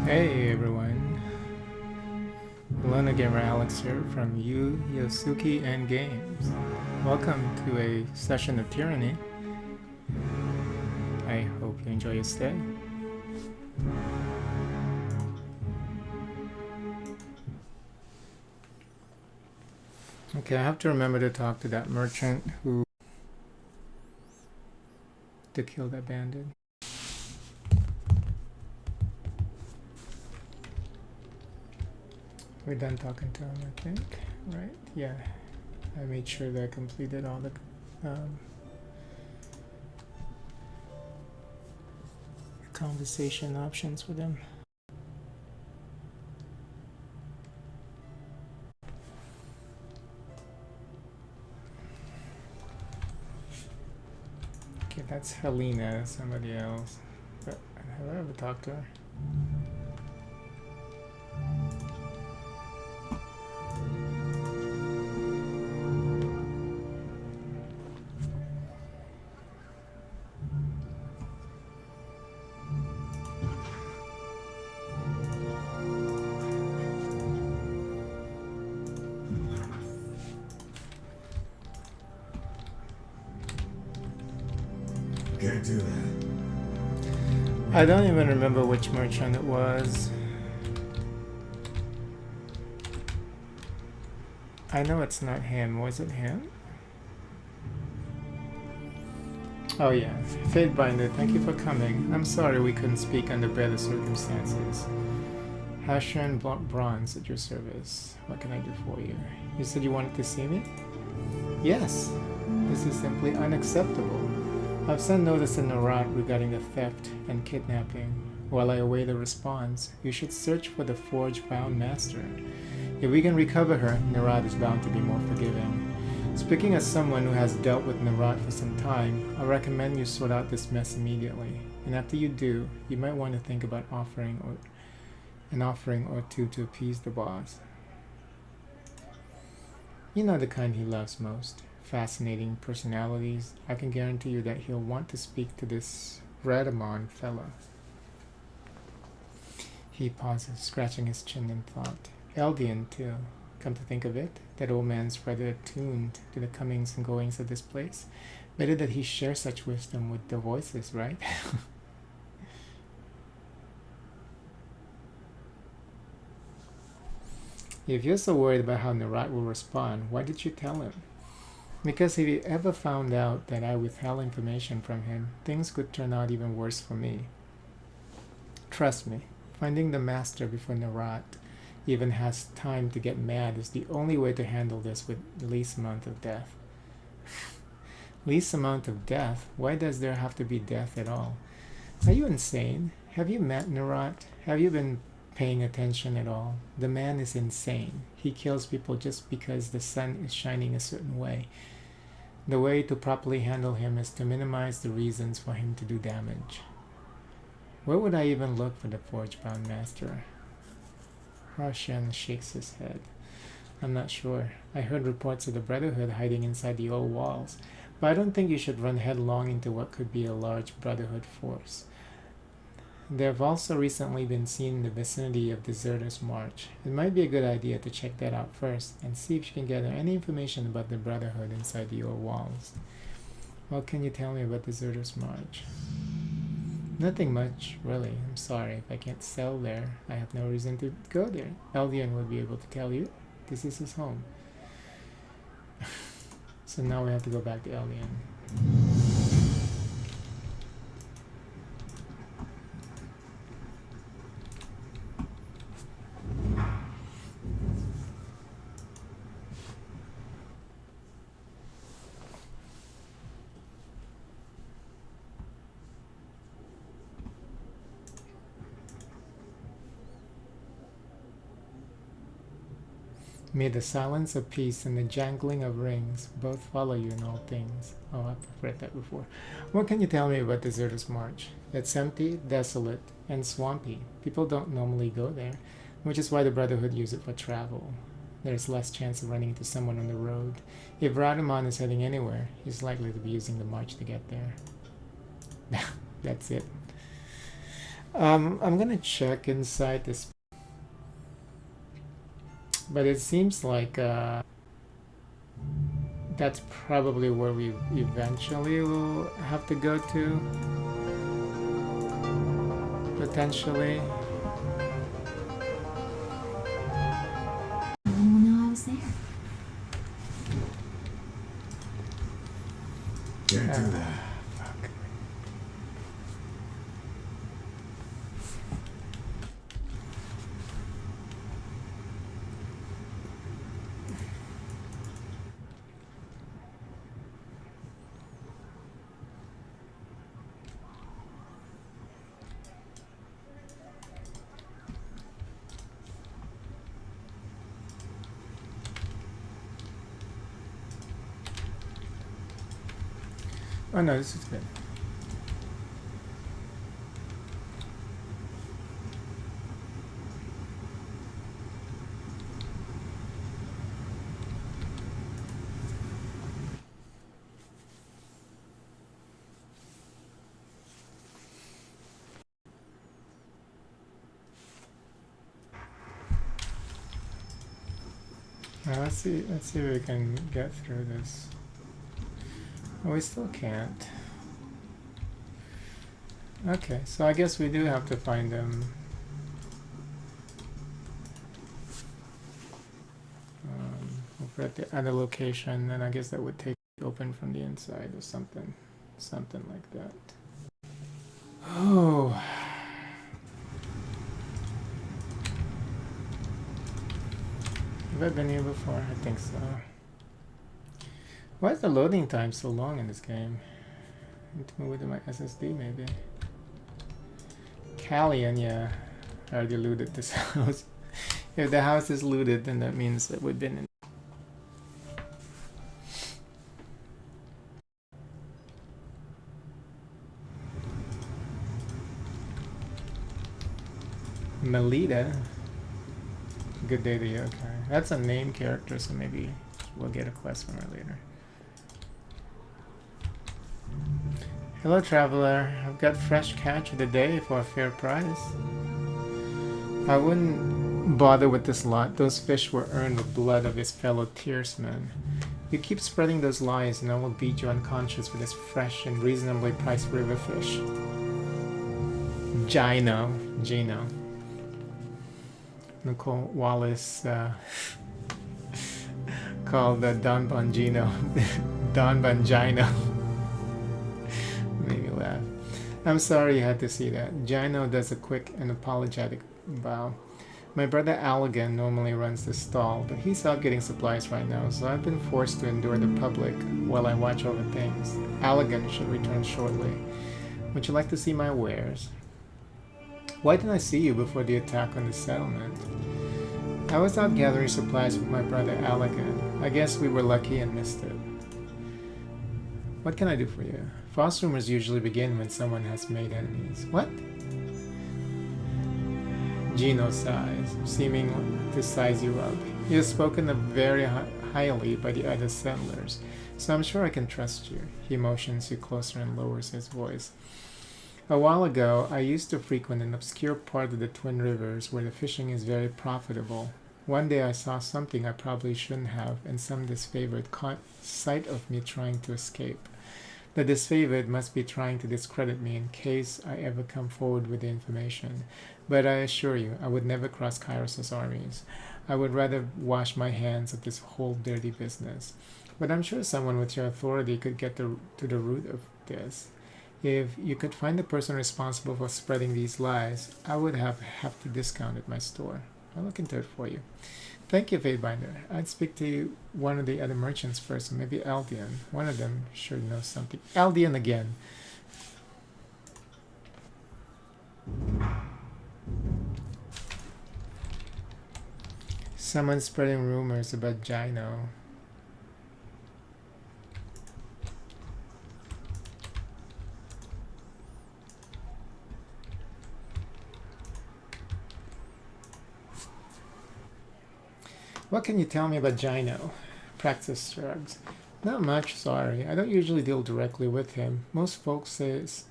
Hey everyone, Luna Gamer Alex here from Yosuki and Games. Welcome to a session of Tyranny. I hope you enjoy your stay. Okay, I have to remember to talk to that merchant to kill that bandit. We're done talking to him, I think. Right? Yeah. I made sure that I completed all the conversation options with him. Okay, that's Helena, somebody else. But have I ever talked to her? Can't do that. I don't even remember which merchant it was. I know it's not him. Was it him? Oh yeah. Fatebinder, thank you for coming. I'm sorry we couldn't speak under better circumstances. Hashan Bronze at your service. What can I do for you? You said you wanted to see me? Yes. This is simply unacceptable. I've sent notice to Narat regarding the theft and kidnapping. While I await a response, you should search for the forge-bound master. If we can recover her, Narat is bound to be more forgiving. Speaking as someone who has dealt with Narat for some time, I recommend you sort out this mess immediately. And after you do, you might want to think about an offering or two to appease the boss. You know the kind he loves most. Fascinating personalities. I can guarantee you that he'll want to speak to this Radamon fella. He pauses, scratching his chin in thought. Eldian, too. Come to think of it, that old man's rather attuned to the comings and goings of this place. Better that he shares such wisdom with the voices, right? If you're so worried about how Narat will respond, why did you tell him? Because if he ever found out that I withheld information from him, things could turn out even worse for me. Trust me, finding the master before Narat even has time to get mad is the only way to handle this with the least amount of death. Least amount of death? Why does there have to be death at all? Are you insane? Have you met Narat? Have you been paying attention at all? The man is insane. He kills people just because the sun is shining a certain way. The way to properly handle him is to minimize the reasons for him to do damage. Where would I even look for the forge-bound master? Roshan shakes his head. I'm not sure. I heard reports of the Brotherhood hiding inside the old walls, but I don't think you should run headlong into what could be a large Brotherhood force. They have also recently been seen in the vicinity of Deserter's March. It might be a good idea to check that out first and see if you can gather any information about the Brotherhood inside the old walls. What can you tell me about Deserter's March? Nothing much, really. I'm sorry. If I can't sell there, I have no reason to go there. Eldian will be able to tell you. This is his home. So now we have to go back to Eldian. May the silence of peace and the jangling of rings both follow you in all things. Oh, I've read that before. What can you tell me about Deserter's March? It's empty, desolate, and swampy. People don't normally go there, which is why the Brotherhood use it for travel. There's less chance of running into someone on the road. If Radamon is heading anywhere, he's likely to be using the march to get there. That's it. I'm gonna check inside this, but it seems like that's probably where we eventually will have to go to, potentially. No one will know I was there. Can't do that. Fuck. Oh no, this is good. Let's see if we can get through this. Oh, we still can't. Okay, so I guess we do have to find them. Over at the other location, and I guess that would take it open from the inside or something like that. Oh, have I been here before? I think so. Why is the loading time so long in this game? I need to move it to my SSD maybe. Callian, yeah. I already looted this house. If the house is looted, then that means that we've been in. Melita. Good day to you, okay. That's a name character, so maybe we'll get a quest from her later. Hello, traveler. I've got fresh catch of the day for a fair price. I wouldn't bother with this lot. Those fish were earned with blood of his fellow tearsmen. You keep spreading those lies and I will beat you unconscious with this fresh and reasonably priced river fish. Gino. Nicole Wallace called Don Bongino Don Bongino. Made me laugh. I'm sorry you had to see that. Gino does a quick and apologetic bow. My brother Allegan normally runs the stall, but he's out getting supplies right now, so I've been forced to endure the public while I watch over things. Allegan should return shortly. Would you like to see my wares? Why didn't I see you before the attack on the settlement? I was out gathering supplies with my brother Allegan. I guess we were lucky and missed it. What can I do for you? False rumors usually begin when someone has made enemies. What? Gino sighs, seeming to size you up. He has spoken of very highly by the other settlers, so I'm sure I can trust you. He motions you closer and lowers his voice. A while ago, I used to frequent an obscure part of the Twin Rivers where the fishing is very profitable. One day I saw something I probably shouldn't have, and some disfavored caught sight of me trying to escape. The disfavored must be trying to discredit me in case I ever come forward with the information. But I assure you, I would never cross Kairos' armies. I would rather wash my hands of this whole dirty business. But I'm sure someone with your authority could get to the root of this. If you could find the person responsible for spreading these lies, I would have to discount at my store. I'll look into it for you. Thank you, Fatebinder. I'd speak to one of the other merchants first, maybe Aldian. One of them sure knows something. Aldian again. Someone's spreading rumors about Gino. What can you tell me about Gino? Praxis shrugs. Not much, sorry. I don't usually deal directly with him. Most folks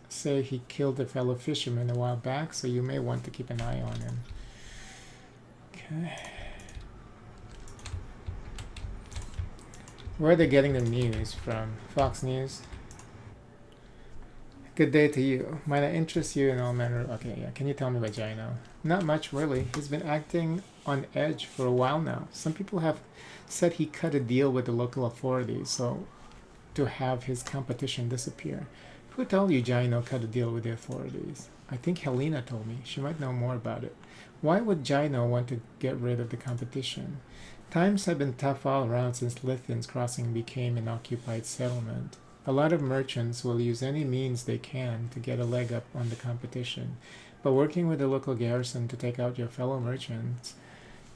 say he killed a fellow fisherman a while back, so you may want to keep an eye on him. Okay. Where are they getting their news from? Fox News? Good day to you. Might I interest you in all manner? Okay, yeah. Can you tell me about Gino? Not much, really. He's been acting on edge for a while now. Some people have said he cut a deal with the local authorities so to have his competition disappear. Who told you Gino cut a deal with the authorities? I think Helena told me. She might know more about it. Why would Gino want to get rid of the competition? Times have been tough all around since Lithian's Crossing became an occupied settlement. A lot of merchants will use any means they can to get a leg up on the competition, but working with the local garrison to take out your fellow merchants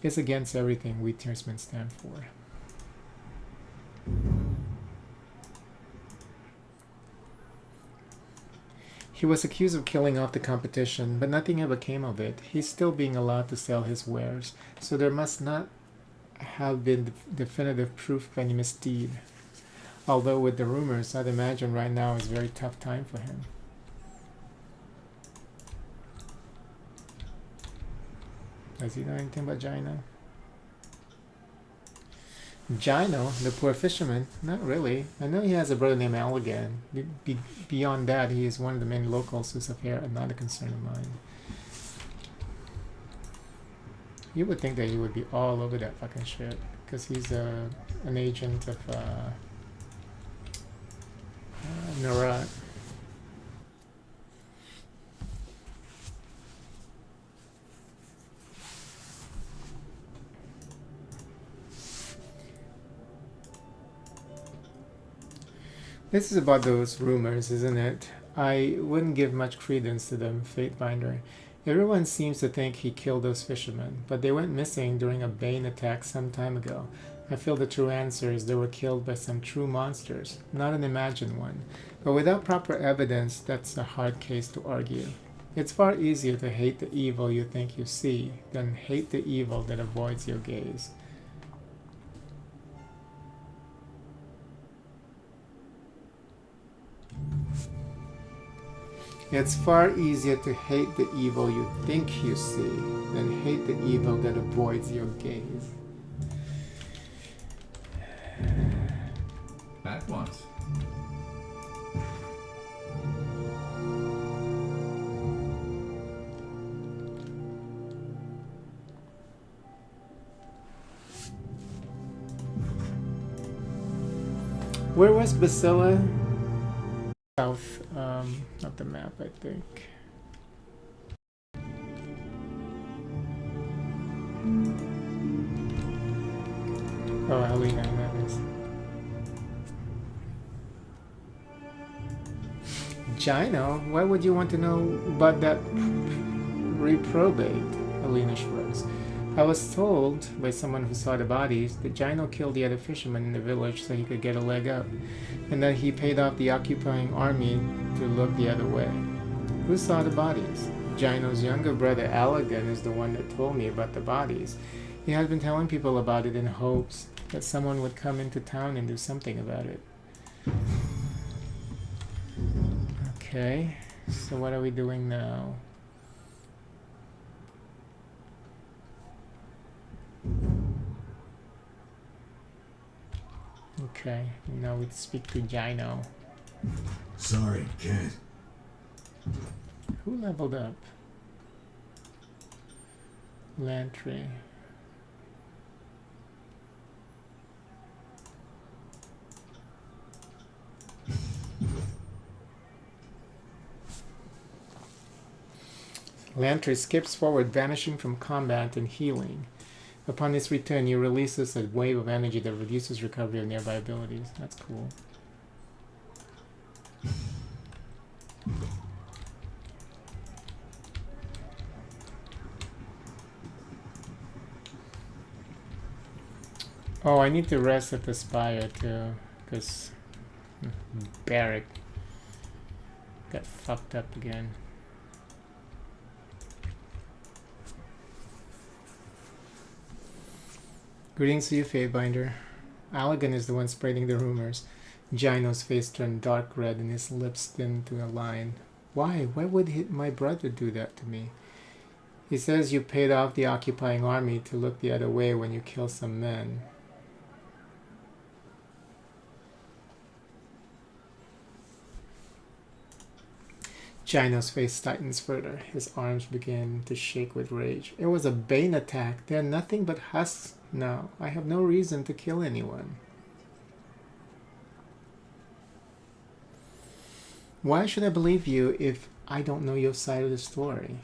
is against everything we Tearsmen stand for. He was accused of killing off the competition, but nothing ever came of it. He's still being allowed to sell his wares, so there must not have been definitive proof of any misdeed. Although with the rumors, I'd imagine right now is a very tough time for him. Does he know anything about Gino? Gino, the poor fisherman? Not really. I know he has a brother named Allegan. Beyond that, he is one of the main locals whose affair are not a concern of mine. You would think that he would be all over that fucking shit, because he's an agent of Narat. This is about those rumors, isn't it? I wouldn't give much credence to them, Fatebinder. Everyone seems to think he killed those fishermen, but they went missing during a Bane attack some time ago. I feel the true answer is they were killed by some true monsters, not an imagined one. But without proper evidence, that's a hard case to argue. It's far easier to hate the evil you think you see than hate the evil that avoids your gaze. It's far easier to hate the evil you think you see than hate the evil that avoids your gaze. At once. Where was Basila? South of the map, I think. Oh, Helena, that is. Gino? Why would you want to know about that reprobate? Helena shrugs. I was told by someone who saw the bodies that Gino killed the other fishermen in the village so he could get a leg up, and that he paid off the occupying army to look the other way. Who saw the bodies? Gino's younger brother Allegan is the one that told me about the bodies. He had been telling people about it in hopes that someone would come into town and do something about it. Okay, so what are we doing now? Okay, now we speak to Gino. Sorry, can't. Who leveled up? Lantry. Lantry skips forward, vanishing from combat and healing. Upon its return, he releases a wave of energy that reduces recovery of nearby abilities. That's cool. Oh, I need to rest at the spire too, because Barrack got fucked up again. Greetings to you, Fatebinder. Allegan is the one spreading the rumors. Gino's face turned dark red and his lips thinned to a line. Why? Why would my brother do that to me? He says you paid off the occupying army to look the other way when you kill some men. Gino's face tightens further. His arms begin to shake with rage. It was a Bane attack. They're nothing but husks now. I have no reason to kill anyone. Why should I believe you if I don't know your side of the story?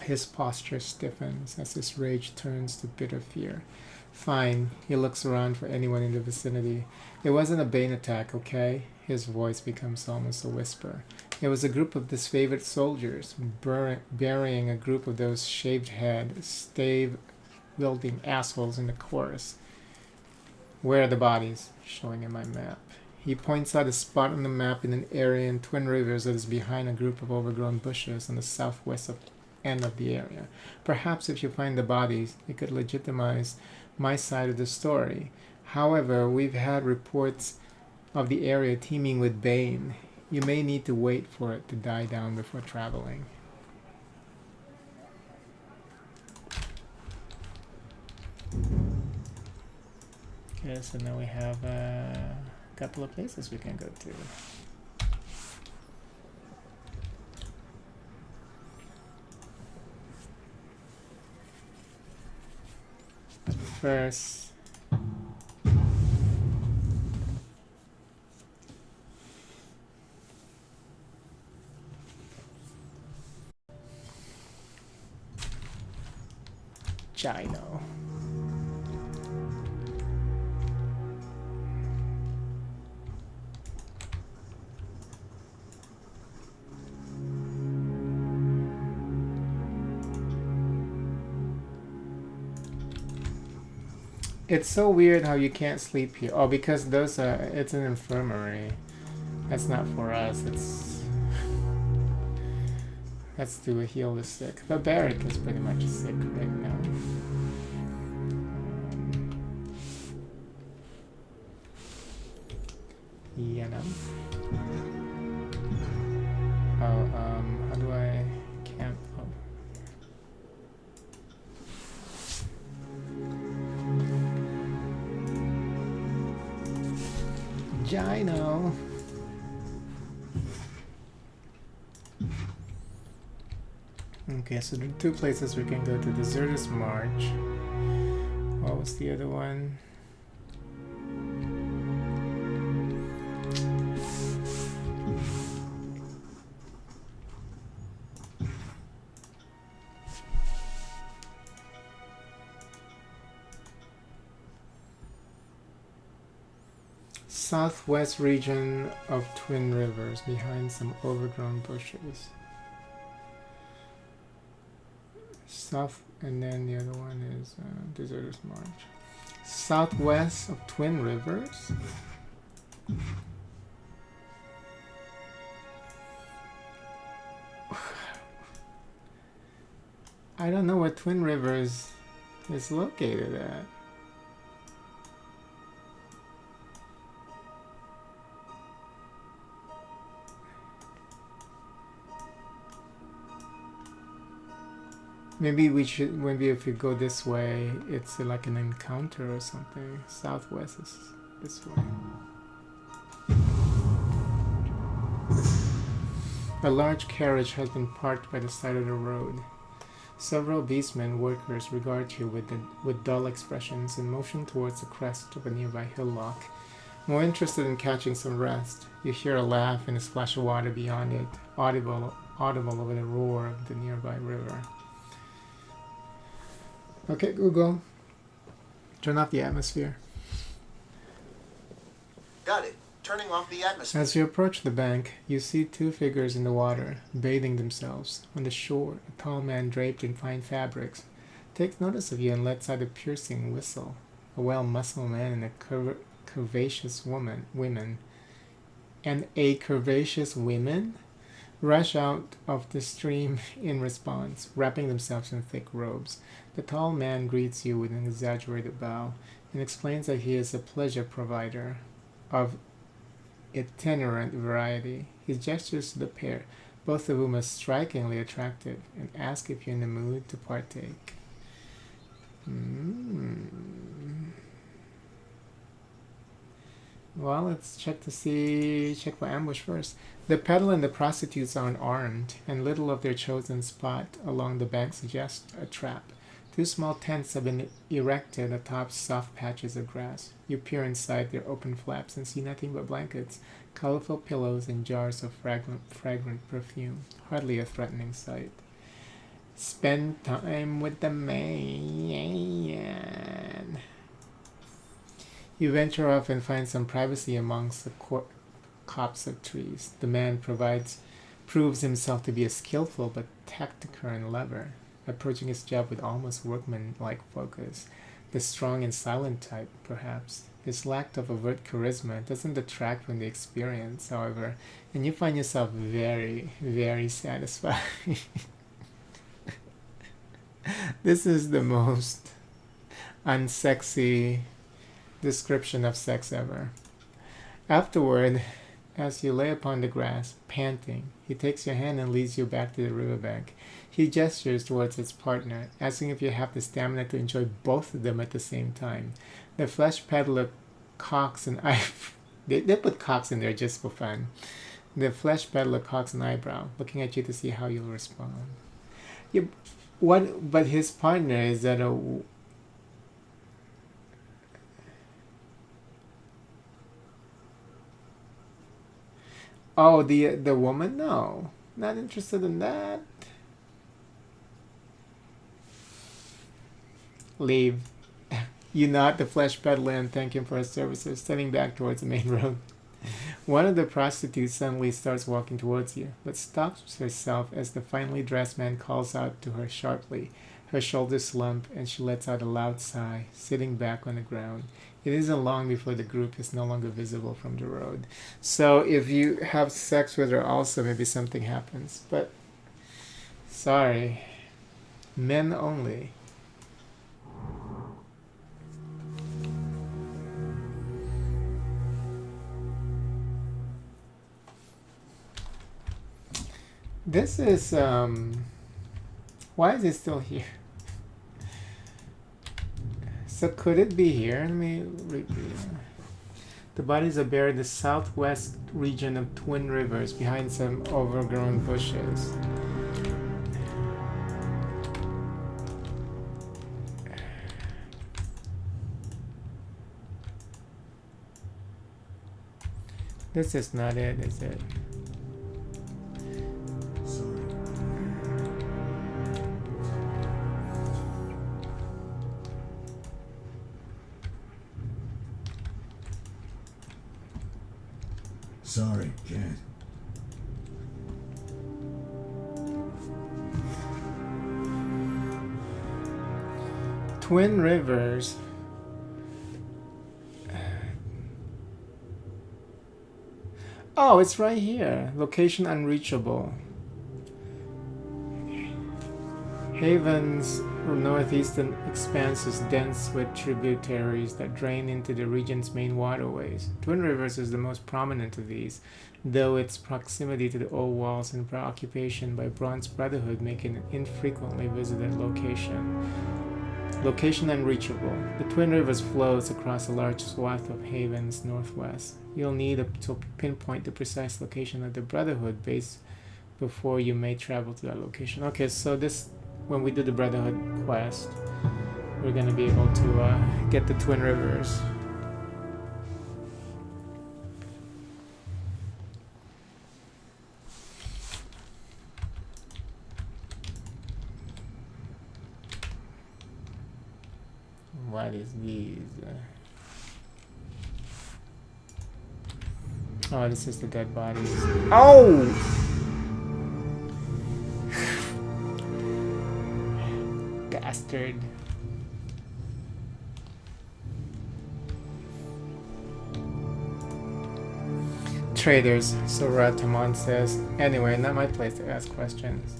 His posture stiffens as his rage turns to bitter fear. Fine. He looks around for anyone in the vicinity. It wasn't a Bane attack, okay? His voice becomes almost a whisper. It was a group of disfavored soldiers burying a group of those shaved-head, stave-wielding assholes in the chorus. Where are the bodies? Showing him my map. He points out a spot on the map in an area in Twin Rivers that is behind a group of overgrown bushes on the southwest end of the area. Perhaps if you find the bodies, it could legitimize my side of the story. However, we've had reports of the area teeming with Bane. You may need to wait for it to die down before traveling. Okay, so now we have a couple of places we can go to. But first, Gino. It's so weird how you can't sleep here. Oh, because those are, it's an infirmary. That's not for us. That's to heal the sick. The barrack is pretty much sick right now. You know. Oh, how do I camp? Oh. Gino. Okay, so there are two places we can go to. Deserters March. What was the other one? Southwest region of Twin Rivers, behind some overgrown bushes. South, and then the other one is Deserters March. Southwest of Twin Rivers. I don't know where Twin Rivers is located at. Maybe we should, maybe if we go this way, it's like an encounter or something. Southwest is this way. A large carriage has been parked by the side of the road. Several beastmen workers regard you with dull expressions and motion towards the crest of a nearby hillock. More interested in catching some rest, you hear a laugh and a splash of water beyond it, audible over the roar of the nearby river. Okay, Google, turn off the atmosphere. Got it. Turning off the atmosphere. As you approach the bank, you see two figures in the water, bathing themselves. On the shore, a tall man draped in fine fabrics takes notice of you and lets out a piercing whistle. A well-muscled man and a curvaceous woman rush out of the stream in response, wrapping themselves in thick robes. The tall man greets you with an exaggerated bow. and explains that he is a pleasure provider of itinerant variety. He gestures to the pair, both of whom are strikingly attractive, and asks if you're in the mood to partake. Well, let's check for ambush first. The peddler and the prostitutes are unarmed, and little of their chosen spot along the bank suggests a trap. 2 small tents have been erected atop soft patches of grass. You peer inside their open flaps and see nothing but blankets, colorful pillows, and jars of fragrant perfume. Hardly a threatening sight. Spend time with the man. You venture off and find some privacy amongst the copse of trees. The man proves himself to be a skillful but taciturn lover, approaching his job with almost workman-like focus. The strong and silent type, perhaps. His lack of overt charisma doesn't detract from the experience, however, and you find yourself very, very satisfied. This is the most unsexy description of sex ever. Afterward, as you lay upon the grass, panting, he takes your hand and leads you back to the riverbank. He gestures towards his partner, asking if you have the stamina to enjoy both of them at the same time. The flesh peddler cocks an eye. They put cocks in there just for fun. The flesh peddler cocks an eyebrow, looking at you to see how you'll respond. But his partner is that a... Oh, the woman? No. Not interested in that. Leave. You nod the flesh peddler and thank him for his services, stepping back towards the main road. One of the prostitutes suddenly starts walking towards you, but stops herself as the finely dressed man calls out to her sharply. Her shoulders slump, and she lets out a loud sigh, sitting back on the ground. It isn't long before the group is no longer visible from the road. So if you have sex with her also, maybe something happens. But, sorry. Men only. This is, why is it still here? So could it be here? Let me read. The bodies are buried in the southwest region of Twin Rivers behind some overgrown bushes. This is not it, is it? Sorry, can't. Twin Rivers. Oh, it's right here. Location unreachable. Haven's northeastern expanse is dense with tributaries that drain into the region's main waterways. Twin Rivers is the most prominent of these, though its proximity to the old walls and preoccupation by Bronze Brotherhood make it an infrequently visited location. Location unreachable. The Twin Rivers flows across a large swath of Haven's northwest. You'll need to pinpoint the precise location of the Brotherhood base before you may travel to that location. Okay, so this, when we do the Brotherhood quest, we're going to be able to get the Twin Rivers. What is these? Oh, this is the dead bodies. Oh! Bastard. Traders, so Ratamon says. Anyway, not my place to ask questions.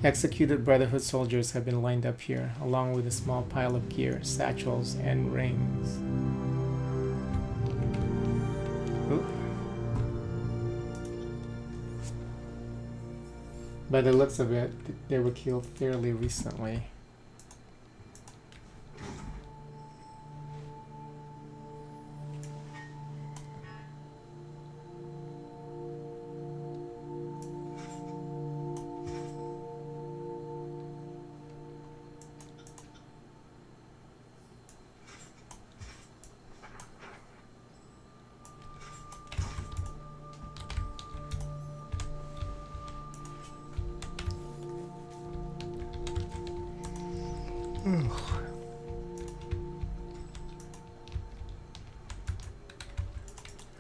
Executed Brotherhood soldiers have been lined up here, along with a small pile of gear, satchels, and rings. Oop. By the looks of it, they were killed fairly recently.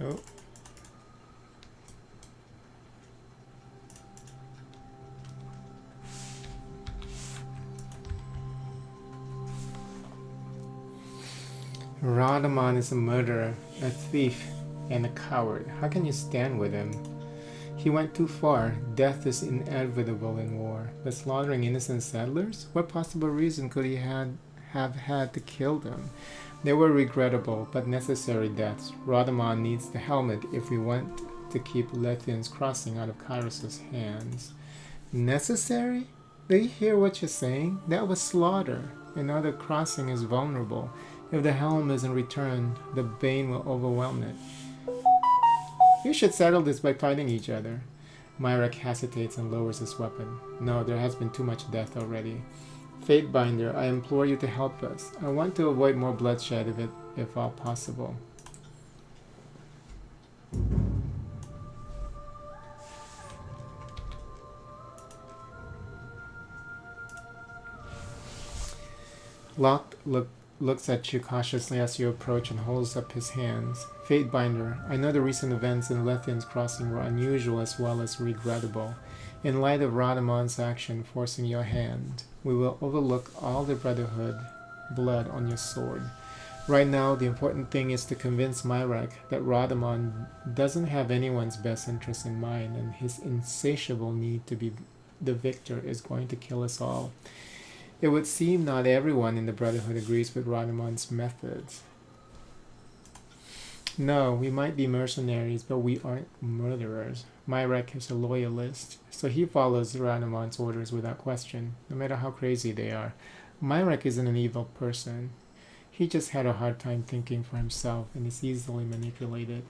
Oh. Radamon is a murderer, a thief, and a coward. How can you stand with him? He went too far. Death is inevitable in war. But slaughtering innocent settlers? What possible reason could he have had to kill them? They were regrettable but necessary deaths. Radamon needs the helmet if we want to keep Lethian's crossing out of Kairos' hands. Necessary? Do you hear what you're saying? That was slaughter. Another crossing is vulnerable. If the helm isn't returned, the bane will overwhelm it. You should settle this by fighting each other. Myrek hesitates and lowers his weapon. No, there has been too much death already. Fatebinder, I implore you to help us. I want to avoid more bloodshed if all possible. Locke looks at you cautiously as you approach and holds up his hands. Fatebinder, I know the recent events in Lethian's Crossing were unusual as well as regrettable. In light of Radamon's action forcing your hand, we will overlook all the Brotherhood blood on your sword. Right now, the important thing is to convince Myrek that Radamon doesn't have anyone's best interest in mind, and his insatiable need to be the victor is going to kill us all. It would seem not everyone in the Brotherhood agrees with Radamon's methods. No, we might be mercenaries, but we aren't murderers. Myrek is a loyalist, so he follows Radamon's orders without question, no matter how crazy they are. Myrek isn't an evil person. He just had a hard time thinking for himself and is easily manipulated.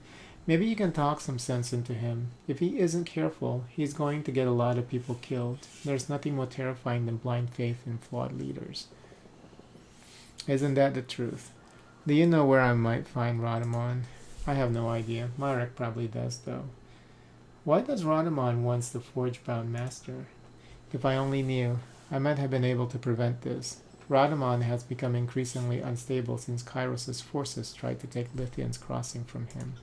Maybe you can talk some sense into him. If he isn't careful, he's going to get a lot of people killed. There's nothing more terrifying than blind faith in flawed leaders. Isn't that the truth? Do you know where I might find Radamon? I have no idea. Myrek probably does, though. Why does Radamon want the Forge-bound master? If I only knew, I might have been able to prevent this. Radamon has become increasingly unstable since Kairos' forces tried to take Lithian's crossing from him.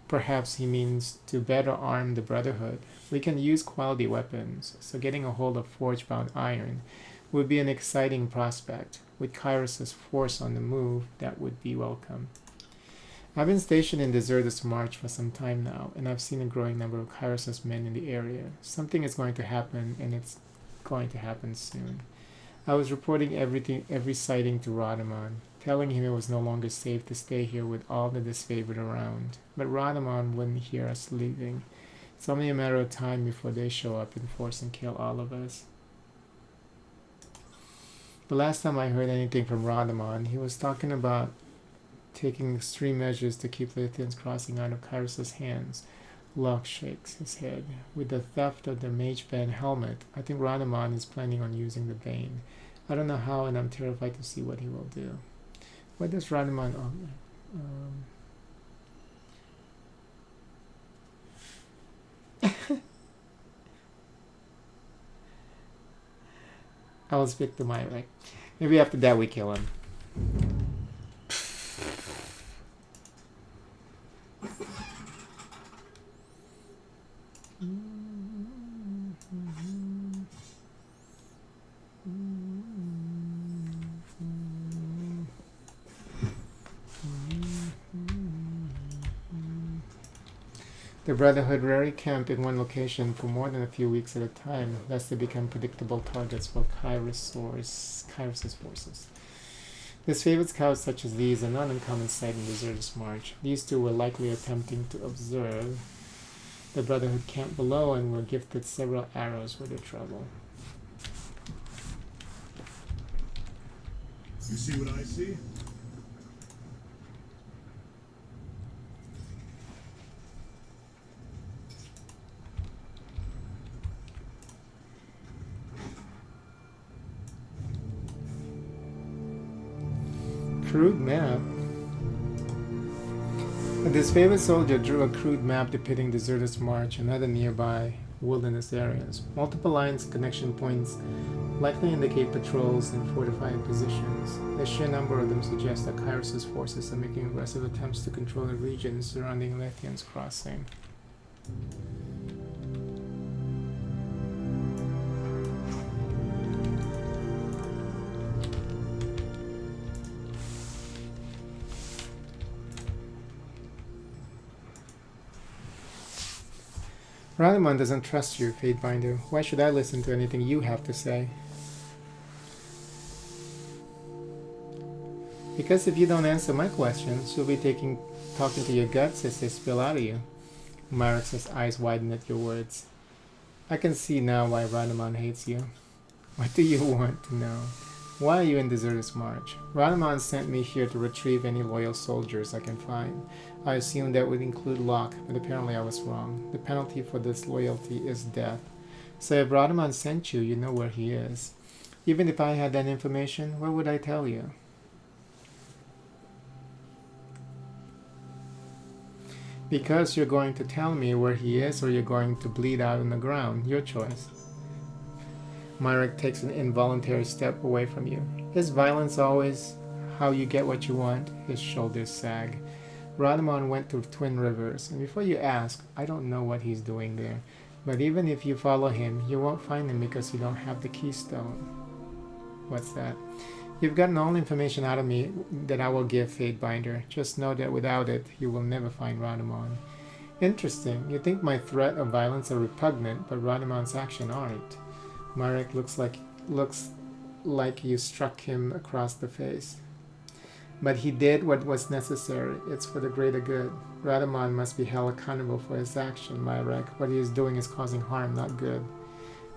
Perhaps he means to better arm the Brotherhood. We can use quality weapons, so getting a hold of forge-bound iron would be an exciting prospect. With Kairos' force on the move, that would be welcome. I've been stationed in Desertus March for some time now, and I've seen a growing number of Kairos' men in the area. Something is going to happen, and it's going to happen soon. I was reporting every sighting to Radamon, telling him it was no longer safe to stay here with all the disfavored around. But Radamon wouldn't hear us leaving. It's only a matter of time before they show up in force and kill all of us. The last time I heard anything from Radamon, he was talking about taking extreme measures to keep Lithian's crossing out of Kairos' hands. Locke shakes his head. With the theft of the Mage Band helmet, I think Radamon is planning on using the Bane. I don't know how, and I'm terrified to see what he will do. What does Radamon... I will speak to Myrek. Maybe after that we kill him. The Brotherhood rarely camp in one location for more than a few weeks at a time, lest they become predictable targets for Kyros's forces. Disfavored scouts such as these are not uncommon sight in Deserter's March. These two were likely attempting to observe the Brotherhood camp below and were gifted several arrows for their trouble. You see what I see? Crude map. A disfavored soldier drew a crude map depicting Deserter's March and other nearby wilderness areas. Multiple lines and connection points likely indicate patrols and fortified positions. The sheer number of them suggests that Kyros's forces are making aggressive attempts to control the region surrounding Lethean's crossing. Radamon doesn't trust you, Fatebinder. Why should I listen to anything you have to say? Because if you don't answer my questions, you'll be talking to your guts as they spill out of you. Marix's eyes widen at your words. I can see now why Radamon hates you. What do you want to know? Why are you in Deserter's March? Radamon sent me here to retrieve any loyal soldiers I can find. I assumed that would include Locke, but apparently I was wrong. The penalty for disloyalty is death. So if Radamon sent you, you know where he is. Even if I had that information, where would I tell you? Because you're going to tell me where he is, or you're going to bleed out on the ground. Your choice. Myrick takes an involuntary step away from you. Is violence always how you get what you want? His shoulders sag. Radamon went to Twin Rivers, and before you ask, I don't know what he's doing there. But even if you follow him, you won't find him because you don't have the keystone. What's that? You've gotten all the information out of me that I will give Fatebinder. Just know that without it, you will never find Radamon. Interesting. You think my threat of violence are repugnant, but Radamon's action aren't. Marek looks like you struck him across the face. But he did what was necessary. It's for the greater good. Radamon must be held accountable for his action, Marek. What he is doing is causing harm, not good.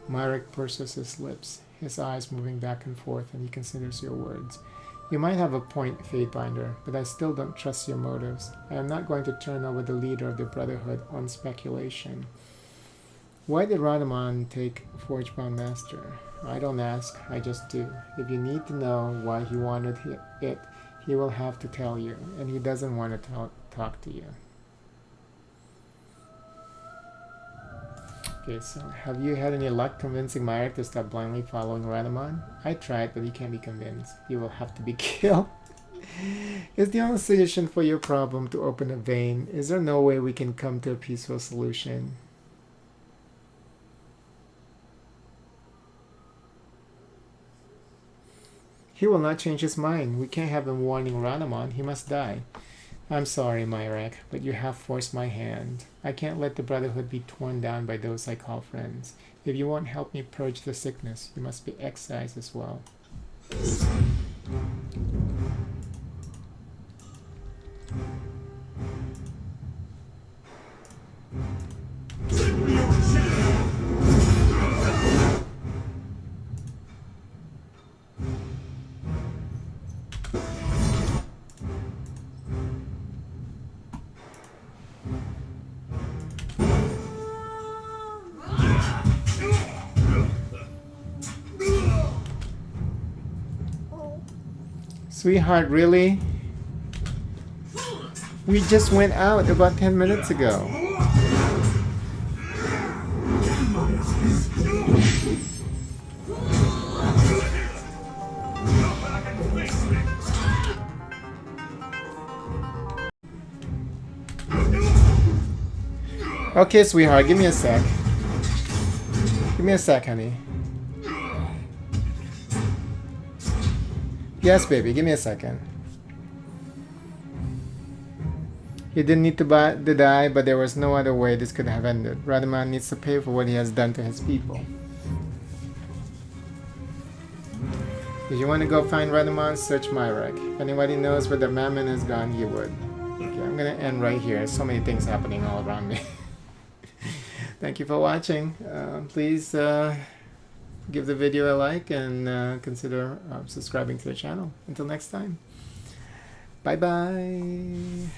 Marek purses his lips, his eyes moving back and forth, and he considers your words. You might have a point, Fatebinder, but I still don't trust your motives. I am not going to turn over the leader of the Brotherhood on speculation. Why did Radamon take Forgebound Master? I don't ask, I just do. If you need to know why he wanted it, he will have to tell you, and he doesn't want to talk to you. Okay, so have you had any luck convincing Myrick to stop blindly following Radamon? I tried, but he can't be convinced. You will have to be killed. Is the only solution for your problem to open a vein? Is there no way we can come to a peaceful solution? He will not change his mind. We can't have him warning Radamon. He must die. I'm sorry, Myrak, but you have forced my hand. I can't let the Brotherhood be torn down by those I call friends. If you won't help me purge the sickness, you must be excised as well. Sweetheart, really? We just went out about 10 minutes ago. Okay, sweetheart, give me a sec. Give me a sec, honey. Yes, baby, give me a second. He didn't need to die, but there was no other way this could have ended. Radaman needs to pay for what he has done to his people. If you want to go find Radaman, search Myrek. If anybody knows where the Mammon has gone, you would. Okay, I'm going to end right here. There's so many things happening all around me. Thank you for watching. Please give the video a like and consider subscribing to the channel. Until next time. Bye-bye.